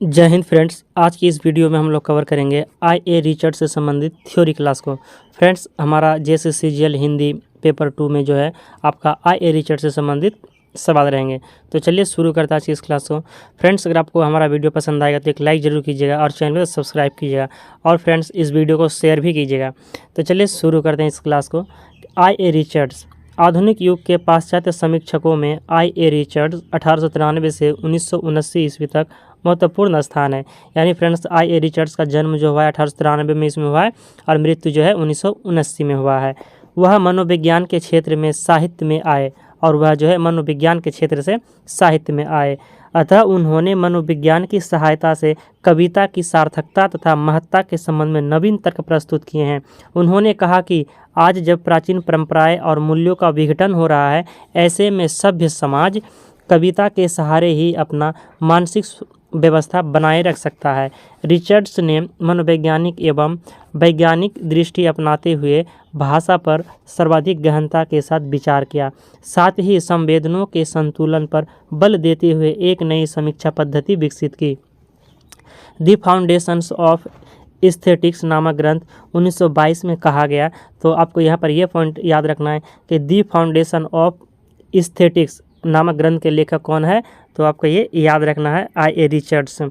जय हिंद फ्रेंड्स। आज की इस वीडियो में हम लोग कवर करेंगे IA रिचर्ड से संबंधित थ्योरी क्लास को। फ्रेंड्स, हमारा JCCGL हिंदी पेपर 2 में जो है आपका IA रिचर्ड से संबंधित सवाल रहेंगे। तो चलिए शुरू करते हैं आज की इस क्लास को। फ्रेंड्स, अगर आपको हमारा वीडियो पसंद आएगा तो एक लाइक ज़रूर कीजिएगा और चैनल को सब्सक्राइब कीजिएगा और फ्रेंड्स इस वीडियो को शेयर भी कीजिएगा। तो चलिए शुरू करते हैं इस क्लास को। IA रिचर्ड्स आधुनिक युग के पाश्चात्य समीक्षकों में IA रिचर्ड्स 1893 से 1979 ईस्वी तक महत्वपूर्ण स्थान है। यानी फ्रेंड्स, IA रिचर्ड्स का जन्म जो हुआ है 1893 में इसमें हुआ है और मृत्यु जो है 1979 में हुआ है। वह मनोविज्ञान के क्षेत्र में साहित्य में आए और वह जो है मनोविज्ञान के क्षेत्र से साहित्य में आए। अतः उन्होंने मनोविज्ञान की सहायता से कविता की सार्थकता तथा महत्ता के संबंध में नवीन तर्क प्रस्तुत किए हैं। उन्होंने कहा कि आज जब प्राचीन परंपराएं और मूल्यों का विघटन हो रहा है, ऐसे में सभ्य समाज कविता के सहारे ही अपना मानसिक व्यवस्था बनाए रख सकता है। रिचर्ड्स ने मनोवैज्ञानिक एवं वैज्ञानिक दृष्टि अपनाते हुए भाषा पर सर्वाधिक गहनता के साथ विचार किया। साथ ही संवेदनों के संतुलन पर बल देते हुए एक नई समीक्षा पद्धति विकसित की। द फाउंडेशंस ऑफ एस्थेटिक्स नामक ग्रंथ 1922 में कहा गया। तो आपको यहाँ पर यह पॉइंट याद रखना है कि द फाउंडेशन ऑफ एस्थेटिक्स नामक ग्रंथ के लेखक कौन है, तो आपको ये याद रखना है IA रिचर्ड्स।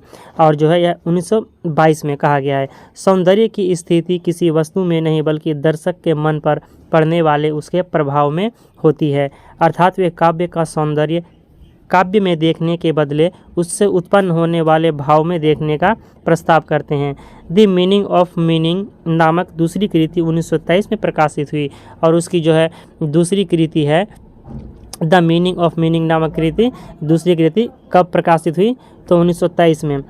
और जो है यह 1922 में कहा गया है। सौंदर्य की स्थिति किसी वस्तु में नहीं बल्कि दर्शक के मन पर पड़ने वाले उसके प्रभाव में होती है। अर्थात वे काव्य का सौंदर्य काव्य में देखने के बदले उससे उत्पन्न होने वाले भाव में देखने का प्रस्ताव करते हैं। द मीनिंग ऑफ मीनिंग नामक दूसरी कृति 1923 में प्रकाशित हुई और उसकी जो है दूसरी कृति है द मीनिंग ऑफ मीनिंग नामक कृति। दूसरी कृति कब प्रकाशित हुई, तो 1923 में।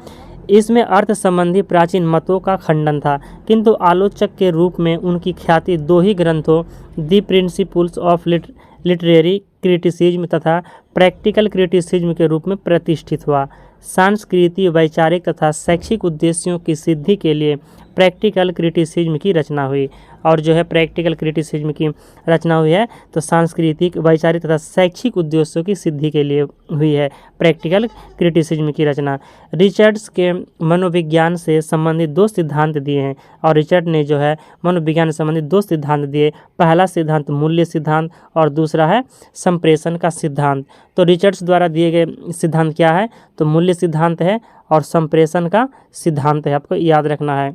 इसमें अर्थ संबंधी प्राचीन मतों का खंडन था, किंतु आलोचक के रूप में उनकी ख्याति दो ही ग्रंथों the principles of literary criticism तथा प्रैक्टिकल क्रिटिसिज्म के रूप में प्रतिष्ठित हुआ। सांस्कृतिक, वैचारिक तथा शैक्षिक उद्देश्यों की सिद्धि के लिए प्रैक्टिकल क्रिटिसिज्म की रचना हुई। और जो है प्रैक्टिकल क्रिटिसिज्म की रचना हुई है तो सांस्कृतिक, वैचारिक तथा शैक्षिक उद्देश्यों की सिद्धि के लिए हुई है प्रैक्टिकल क्रिटिसिज्म की रचना। रिचर्ड्स के मनोविज्ञान से संबंधित दो सिद्धांत दिए हैं और रिचर्ड ने जो है मनोविज्ञान से संबंधित दो सिद्धांत दिए। पहला सिद्धांत मूल्य सिद्धांत और दूसरा है संप्रेषण का सिद्धांत। तो रिचर्ड्स द्वारा दिए गए सिद्धांत क्या है, तो मूल्य सिद्धांत है और संप्रेषण का सिद्धांत है। आपको याद रखना है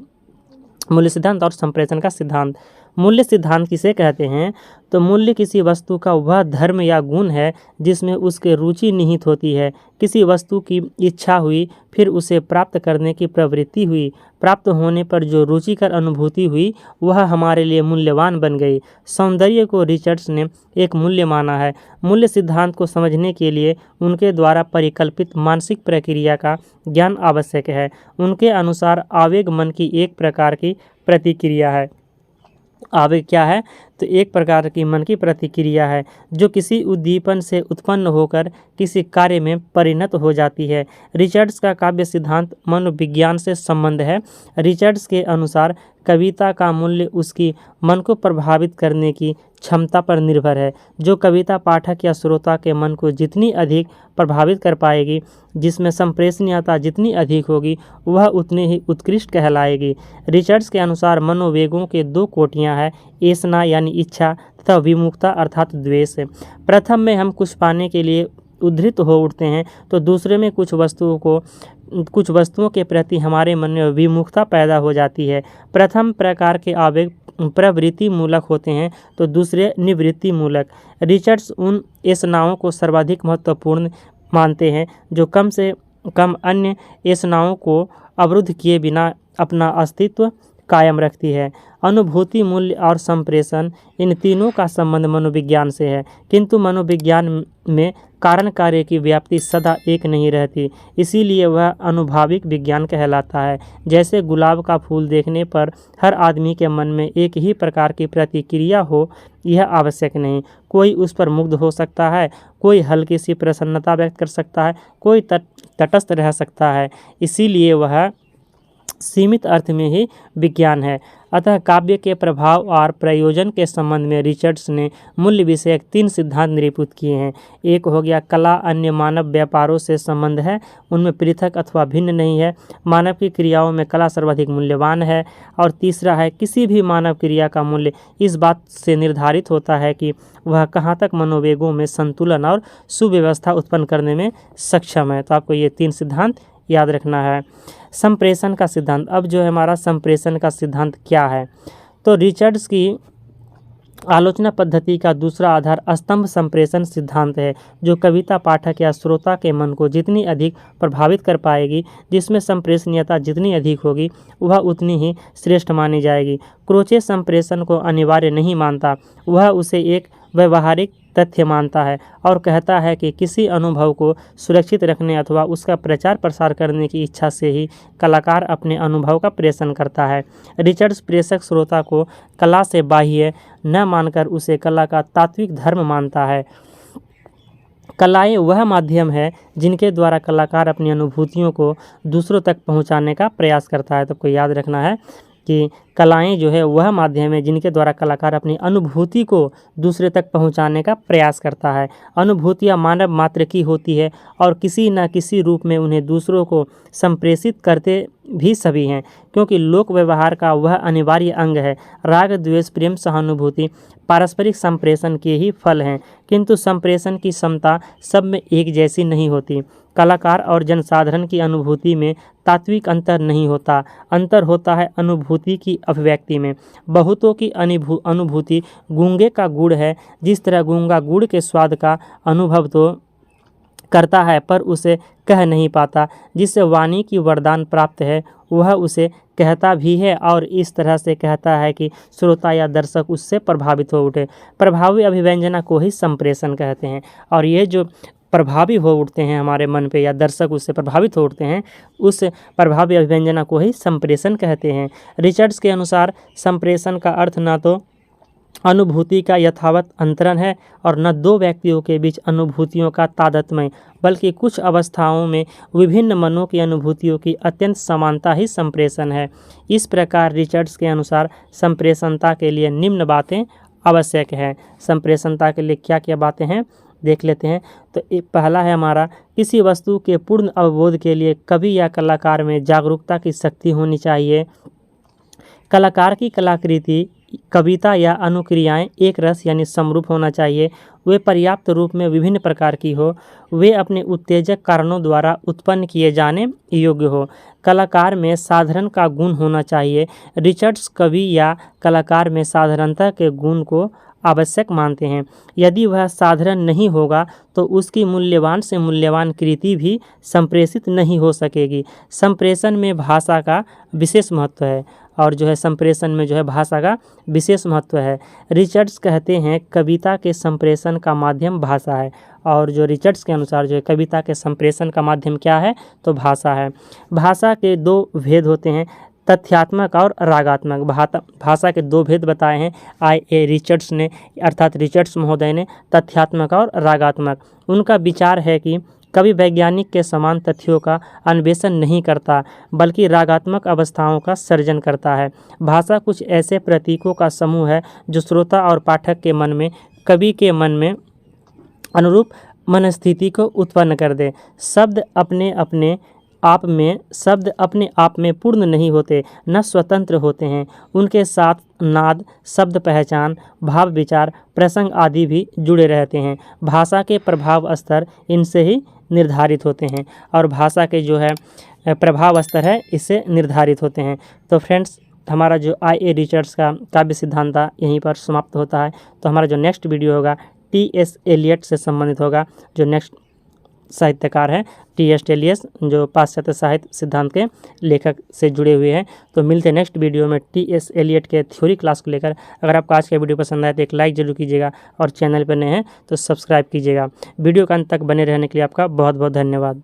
मूल्य सिद्धांत और संप्रेषण का सिद्धांत। मूल्य सिद्धांत किसे कहते हैं, तो मूल्य किसी वस्तु का वह धर्म या गुण है जिसमें उसके रुचि निहित होती है। किसी वस्तु की इच्छा हुई, फिर उसे प्राप्त करने की प्रवृत्ति हुई, प्राप्त होने पर जो रुचिकर अनुभूति हुई वह हमारे लिए मूल्यवान बन गई। सौंदर्य को रिचर्ड्स ने एक मूल्य माना है। मूल्य सिद्धांत को समझने के लिए उनके द्वारा परिकल्पित मानसिक प्रक्रिया का ज्ञान आवश्यक है। उनके अनुसार आवेग मन की एक प्रकार की प्रतिक्रिया है। आवेग क्या है, तो एक प्रकार की मन की प्रतिक्रिया है जो किसी उद्दीपन से उत्पन्न होकर किसी कार्य में परिणत हो जाती है। रिचर्ड्स का काव्य सिद्धांत मनोविज्ञान से संबंध है। रिचर्ड्स के अनुसार कविता का मूल्य उसकी मन को प्रभावित करने की क्षमता पर निर्भर है। जो कविता पाठक या श्रोता के मन को जितनी अधिक प्रभावित कर पाएगी, जिसमें संप्रेषणीयता जितनी अधिक होगी, वह उतनी ही उत्कृष्ट कहलाएगी। रिचर्ड्स के अनुसार मनोवेगों के दो कोटियां हैं, ऐसना यानी इच्छा तथा विमुखता अर्थात द्वेष। प्रथम में हम कुछ पाने के लिए उद्धृत हो उठते हैं, तो दूसरे में कुछ वस्तुओं के प्रति हमारे मन में विमुखता पैदा हो जाती है। प्रथम प्रकार के आवेग प्रवृत्ति मूलक होते हैं तो दूसरे निवृत्ति मूलक। रिचर्ड्स उन ऐसनाओं को सर्वाधिक महत्वपूर्ण मानते हैं जो कम से कम अन्य ऐसनाओं को अवरुद्ध किए बिना अपना अस्तित्व कायम रखती है। अनुभूति, मूल्य और संप्रेषण, इन तीनों का संबंध मनोविज्ञान से है, किंतु मनोविज्ञान में कारण कार्य की व्याप्ति सदा एक नहीं रहती, इसीलिए वह अनुभाविक विज्ञान कहलाता है। जैसे गुलाब का फूल देखने पर हर आदमी के मन में एक ही प्रकार की प्रतिक्रिया हो, यह आवश्यक नहीं। कोई उस पर मुग्ध हो सकता है, कोई हल्की सी प्रसन्नता व्यक्त कर सकता है, कोई तटस्थ रह सकता है। इसीलिए वह सीमित अर्थ में ही विज्ञान है। अतः काव्य के प्रभाव और प्रयोजन के संबंध में रिचर्ड्स ने मूल्य विषयक 3 सिद्धांत निरूपित किए हैं। एक हो गया कला अन्य मानव व्यापारों से संबंध है, उनमें पृथक अथवा भिन्न नहीं है, मानव की क्रियाओं में कला सर्वाधिक मूल्यवान है। और तीसरा है किसी भी मानव क्रिया का मूल्य इस बात से निर्धारित होता है कि वह कहाँ तक मनोवेगों में संतुलन और सुव्यवस्था उत्पन्न करने में सक्षम है। तो आपको ये 3 सिद्धांत याद रखना है। संप्रेषण का सिद्धांत, अब जो है हमारा संप्रेषण का सिद्धांत क्या है, तो रिचर्ड्स की आलोचना पद्धति का दूसरा आधार स्तंभ संप्रेषण सिद्धांत है, जो कविता पाठक या श्रोता के मन को जितनी अधिक प्रभावित कर पाएगी, जिसमें संप्रेषणीयता जितनी अधिक होगी, वह उतनी ही श्रेष्ठ मानी जाएगी। क्रोचे संप्रेषण को अनिवार्य नहीं मानता, वह उसे एक व्यवहारिक तथ्य मानता है और कहता है कि किसी अनुभव को सुरक्षित रखने अथवा उसका प्रचार प्रसार करने की इच्छा से ही कलाकार अपने अनुभव का प्रेषण करता है। रिचर्ड्स प्रेषक श्रोता को कला से बाह्य न मानकर उसे कला का तात्विक धर्म मानता है। कलाएं वह माध्यम है जिनके द्वारा कलाकार अपनी अनुभूतियों को दूसरों तक पहुंचाने का प्रयास करता है। तो आपको याद रखना है कि कलाएं जो है वह माध्यम है जिनके द्वारा कलाकार अपनी अनुभूति को दूसरे तक पहुंचाने का प्रयास करता है। अनुभूतियां मानव मात्र की होती है और किसी न किसी रूप में उन्हें दूसरों को संप्रेषित करते भी सभी हैं, क्योंकि लोक व्यवहार का वह अनिवार्य अंग है। राग द्वेष प्रेम सहानुभूति पारस्परिक संप्रेषण के ही फल हैं, किंतु संप्रेषण की क्षमता सब में एक जैसी नहीं होती। कलाकार और जनसाधारण की अनुभूति में तात्विक अंतर नहीं होता, अंतर होता है अनुभूति की अभिव्यक्ति में। बहुतों की अनुभूति गूंगे का गुड़ है, जिस तरह गूंगा गुड़ के स्वाद का अनुभव तो करता है पर उसे कह नहीं पाता। जिससे वाणी की वरदान प्राप्त है वह उसे कहता भी है और इस तरह से कहता है कि श्रोता या दर्शक उससे प्रभावित हो उठे। प्रभावी अभिव्यंजना को ही संप्रेषण कहते हैं, और ये जो प्रभावी हो उठते हैं हमारे मन पे या दर्शक उससे प्रभावित हो उठते हैं, उस प्रभावी अभिव्यंजना को ही संप्रेषण कहते हैं। रिचर्ड्स के अनुसार संप्रेषण का अर्थ न तो अनुभूति का यथावत अंतरण है और न दो व्यक्तियों के बीच अनुभूतियों का तादात्म्य, बल्कि कुछ अवस्थाओं में विभिन्न मनों की अनुभूतियों की अत्यंत समानता ही संप्रेषण है। इस प्रकार रिचर्ड्स के अनुसार संप्रेषणता के लिए निम्न बातें आवश्यक है। संप्रेषणता के लिए क्या क्या बातें हैं देख लेते हैं। तो पहला है हमारा, किसी वस्तु के पूर्ण अवबोध के लिए कवि या कलाकार में जागरूकता की शक्ति होनी चाहिए। कलाकार की कलाकृति, कविता या अनुक्रियाएं एक रस यानी समरूप होना चाहिए। वे पर्याप्त रूप में विभिन्न प्रकार की हो। वे अपने उत्तेजक कारणों द्वारा उत्पन्न किए जाने योग्य हो। कलाकार में साधारण का गुण होना चाहिए। रिचर्ड्स कवि या कलाकार में साधारणता के गुण को आवश्यक मानते हैं। यदि वह साधारण नहीं होगा तो उसकी मूल्यवान से मूल्यवान कृति भी संप्रेषित नहीं हो सकेगी। संप्रेषण में भाषा का विशेष महत्व है, और जो है संप्रेषण में जो है भाषा का विशेष महत्व है। रिचर्ड्स कहते हैं कविता के संप्रेषण का माध्यम भाषा है, और जो रिचर्ड्स के अनुसार जो है कविता के संप्रेषण का माध्यम क्या है तो भाषा है। भाषा के दो भेद होते हैं, तथ्यात्मक और रागात्मक। भाषा के दो भेद बताए हैं I.A. रिचर्ड्स ने, अर्थात रिचर्ड्स महोदय ने, तथ्यात्मक और रागात्मक। उनका विचार है कि कवि वैज्ञानिक के समान तथ्यों का अन्वेषण नहीं करता, बल्कि रागात्मक अवस्थाओं का सर्जन करता है। भाषा कुछ ऐसे प्रतीकों का समूह है जो श्रोता और पाठक के मन में, कवि के मन में अनुरूप मनस्थिति को उत्पन्न कर दे। शब्द अपने आप में पूर्ण नहीं होते, न स्वतंत्र होते हैं। उनके साथ नाद, शब्द पहचान, भाव विचार, प्रसंग आदि भी जुड़े रहते हैं। भाषा के प्रभाव स्तर इनसे ही निर्धारित होते हैं, और भाषा के जो है प्रभाव स्तर है इससे निर्धारित होते हैं। तो फ्रेंड्स, हमारा जो I.A. रिचर्ड्स का काव्य सिद्धांत यहीं पर समाप्त होता है। तो हमारा जो नेक्स्ट वीडियो होगा T.S. एलियट से संबंधित होगा, जो नेक्स्ट साहित्यकार हैं T.S. एलियट, जो पाश्चात्य साहित्य सिद्धांत के लेखक से जुड़े हुए हैं। तो मिलते हैं नेक्स्ट वीडियो में T.S. एलियट के थ्योरी क्लास को लेकर। अगर आपको आज का वीडियो पसंद आए तो एक लाइक जरूर कीजिएगा, और चैनल पर नए हैं तो सब्सक्राइब कीजिएगा। वीडियो के अंत तक बने रहने के लिए आपका बहुत बहुत धन्यवाद।